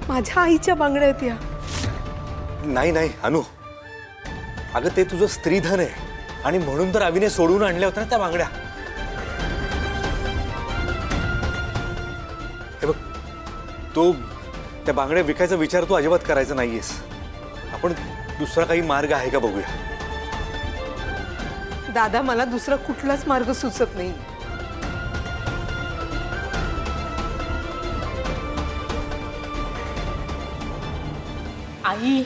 माझ्या आईच्या बांगड्या आहेत या. नाही नाही अनु, अगं ते तुझं स्त्रीधन आहे आणि म्हणून तर अविने सोडून आणल्या होत्या ना त्या बांगड्या. हे बघ, तो त्या बांगड्या विकायचा विचार तू अजिबात करायचा नाहीयेस. आपण दुसरा काही मार्ग आहे का बघूया. दादा, मला दुसरा कुठलाच मार्ग सुचत नाही. आई,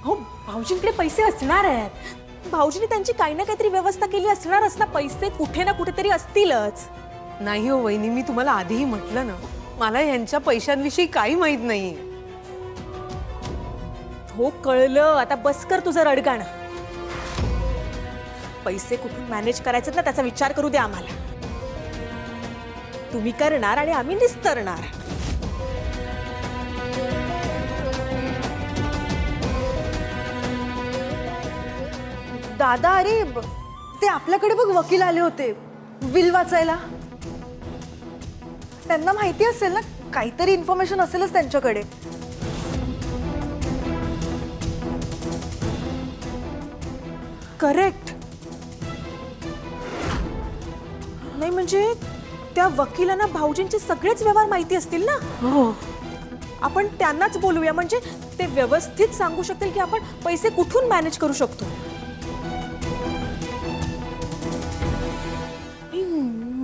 हो भाऊजींकडे पैसे असणार आहेत. भाऊजीने त्यांची काही ना काहीतरी व्यवस्था केली असणारच ना. पैसे कुठे ना कुठेतरी असतीलच. नाही हो वहिनी, मी तुम्हाला आधीही म्हटलं ना, मला यांच्या पैशांविषयी काही माहित नाही. हो कळलं, आता बस कर तुझं रडगाणं. पैसे कुठून मॅनेज करायचे ना त्याचा विचार करू दे आम्हाला. तुम्ही करणार आणि आम्ही निस्तरणार. दादा, अरे ते आपल्याकडे बघ वकील आले होते विल वाचायला. त्यांना माहिती असेल ना, काहीतरी इन्फॉर्मेशन असेलच त्यांच्याकडे. करेक्ट. नाही म्हणजे त्या वकिलांना भाऊजींचे सगळेच व्यवहार माहिती असतील ना. हो, आपण त्यांनाच बोलूया, म्हणजे ते व्यवस्थित सांगू शकतील की आपण पैसे कुठून मॅनेज करू शकतो.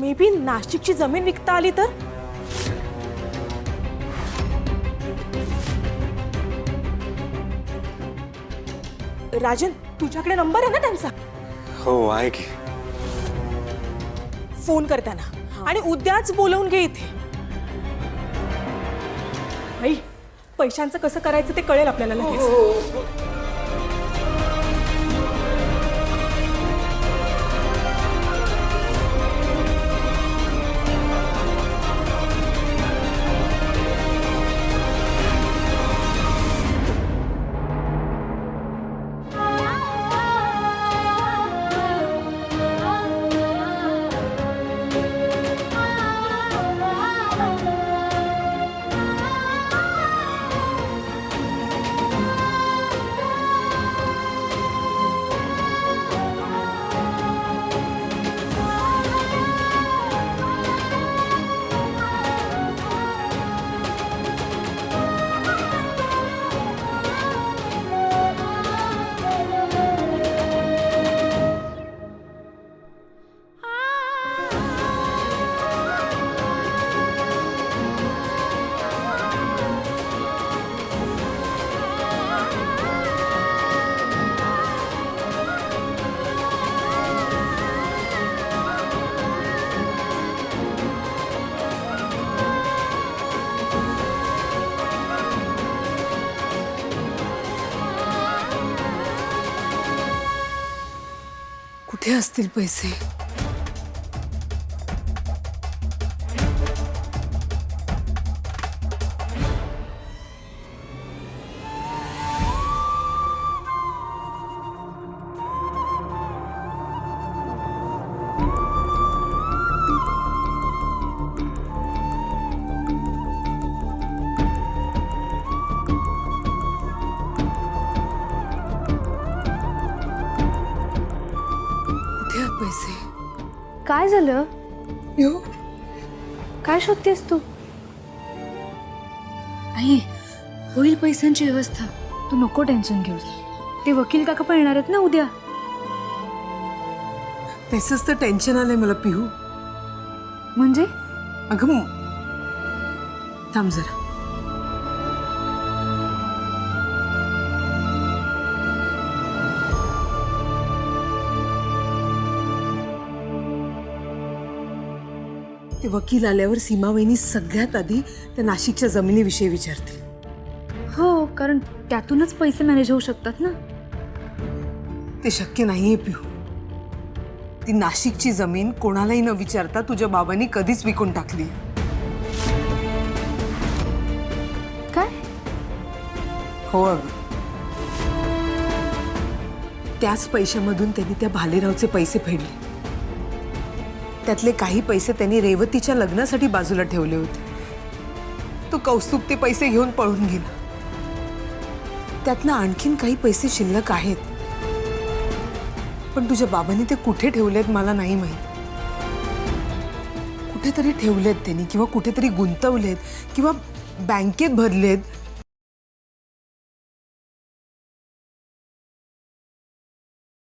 मे बी नाशिकची जमीन विकता आली तर. राजन, तुझ्याकडे नंबर आहे ना त्यांचा? हो आहे की. फोन कर त्यांना आणि उद्याच बोलवून घे इथे. आई, पैशांचं कसं करायचं ते कळेल आपल्याला लगेच. कुठे असतील पैसे? पैसे काय झालं? यो, काय शोधतेस तू? आई, होईल पैशांची व्यवस्था. तू नको टेन्शन घेऊस. ते वकील काका पण येणार आहेत ना उद्या. त्याचंच तर टेन्शन आलंय मला पिहू. म्हणजे अगं थांब जरा. ते वकील आल्यावर सीमा वहिनी सगळ्यात आधी त्या नाशिकच्या जमिनीविषयी विचारतील. हो, कारण त्यातूनच पैसे मॅनेज होऊ शकतात ना. ते शक्य नाहीये पिहू. ती नाशिकची जमीन कोणालाही न विचारता तुझ्या बाबांनी कधीच विकून टाकली. काय? हो अगं, त्याच पैशामधून त्यांनी त्या भालेरावचे पैसे फेडले. त्यातले काही पैसे त्यांनी रेवतीच्या लग्नासाठी बाजूला ठेवले होते. तो कौस्तुभ ते पैसे घेऊन पळून गेला. त्यातनं आणखीन काही पैसे शिल्लक आहेत, पण तुझ्या बाबांनी ते कुठे ठेवलेत मला नाही माहित. कुठेतरी ठेवलेत त्यांनी, किंवा कुठेतरी गुंतवलेत, किंवा बँकेत भरलेत.